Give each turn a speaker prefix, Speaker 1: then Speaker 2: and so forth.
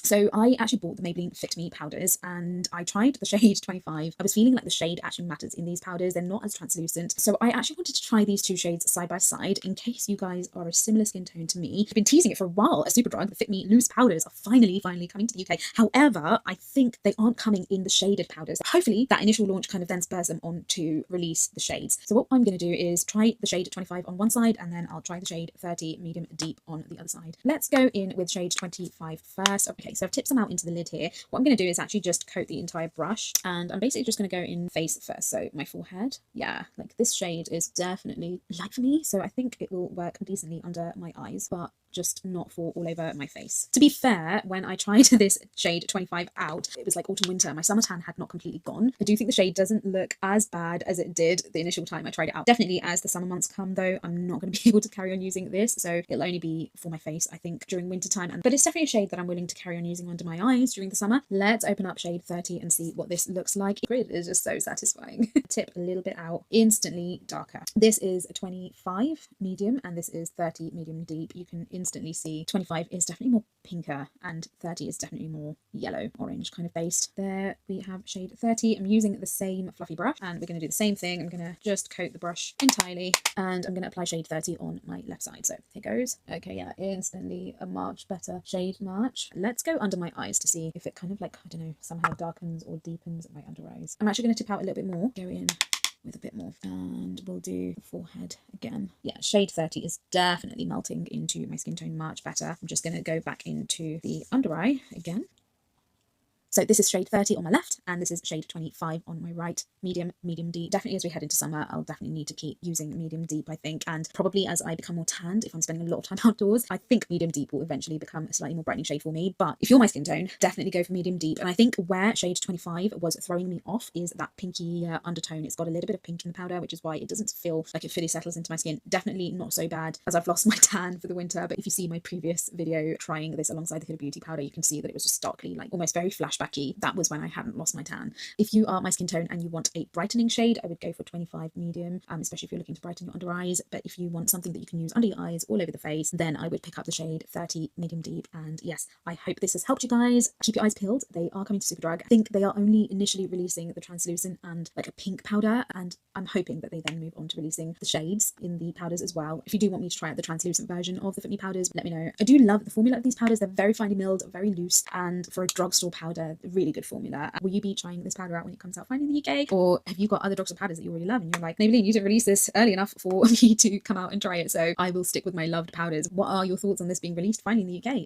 Speaker 1: So I actually bought the Maybelline Fit Me powders and I tried the shade 25. I was feeling like the shade actually matters in these powders. They're not as translucent. So I actually wanted to try these two shades side by side in case you guys are a similar skin tone to me. I've been teasing it for a while. A Superdrug, the Fit Me loose powders are finally coming to the UK. However, I think they aren't coming in the shaded powders. Hopefully that initial launch kind of then spurs them on to release the shades. So what I'm going to do is try the shade 25 on one side and then I'll try the shade 30 medium deep on the other side. Let's go in with shade 25 first. Okay, so I've tipped some out into the lid here. What I'm going to do is actually just coat the entire brush, and I'm basically just going to go in face first. So my forehead, yeah, like this shade is definitely light for me, so I think it will work decently under my eyes, but just not for all over my face. To be fair, when I tried this shade 25 out, it was like autumn winter. My summer tan had not completely gone. I do think the shade doesn't look as bad as it did the initial time I tried it out. Definitely as the summer months come though, I'm not going to be able to carry on using this, so it'll only be for my face I think during winter time. But it's definitely a shade that I'm willing to carry on using under my eyes during the summer. Let's open up shade 30 and see what this looks like. The grid is just so satisfying. Tip a little bit out, instantly darker. This is a 25 medium and this is 30 medium deep. You can instantly see 25 is definitely more pinker and 30 is definitely more yellow orange kind of based. There we have shade 30. I'm using the same fluffy brush and we're going to do the same thing. I'm going to just coat the brush entirely and I'm going to apply shade 30 on my left side. So here goes. Okay, yeah, instantly a much better shade match. Let's go under my eyes to see if it kind of like, I don't know, somehow darkens or deepens my under eyes. I'm actually going to tip out a little bit more, go in with a bit more, and we'll do the forehead again. Yeah, shade 30 is definitely melting into my skin tone much better. I'm just going to go back into the under eye again. So this is shade 30 on my left and this is shade 25 on my right. Medium, medium deep. Definitely as we head into summer, I'll definitely need to keep using medium deep, I think. And probably as I become more tanned, if I'm spending a lot of time outdoors, I think medium deep will eventually become a slightly more brightening shade for me. But if you're my skin tone, definitely go for medium deep. And I think where shade 25 was throwing me off is that pinky undertone. It's got a little bit of pink in the powder, which is why it doesn't feel like it fully settles into my skin. Definitely not so bad as I've lost my tan for the winter. But if you see my previous video trying this alongside the Huda Beauty powder, you can see that it was just starkly like almost very flashbacky. That was when I hadn't lost my tan. If you are my skin tone and you want a brightening shade, I would go for 25 medium, especially if you're looking to brighten your under eyes. But if you want something that you can use under your eyes, all over the face, then I would pick up the shade 30 medium deep. And yes, I hope this has helped you guys. Keep your eyes peeled. They are coming to Superdrug. I think they are only initially releasing the translucent and like a pink powder, and I'm hoping that they then move on to releasing the shades in the powders as well. If you do want me to try out the translucent version of the Fit Me powders, let me know. I do love the formula of these powders. They're very finely milled, very loose, and for a drugstore powder, really good formula. Will you be trying this powder out when it comes out finally in the UK? Or have you got other drugstore powders that you really love and you're like, Maybelline, you didn't release this early enough for me to come out and try it, so I will stick with my loved powders. What are your thoughts on this being released finally in the UK?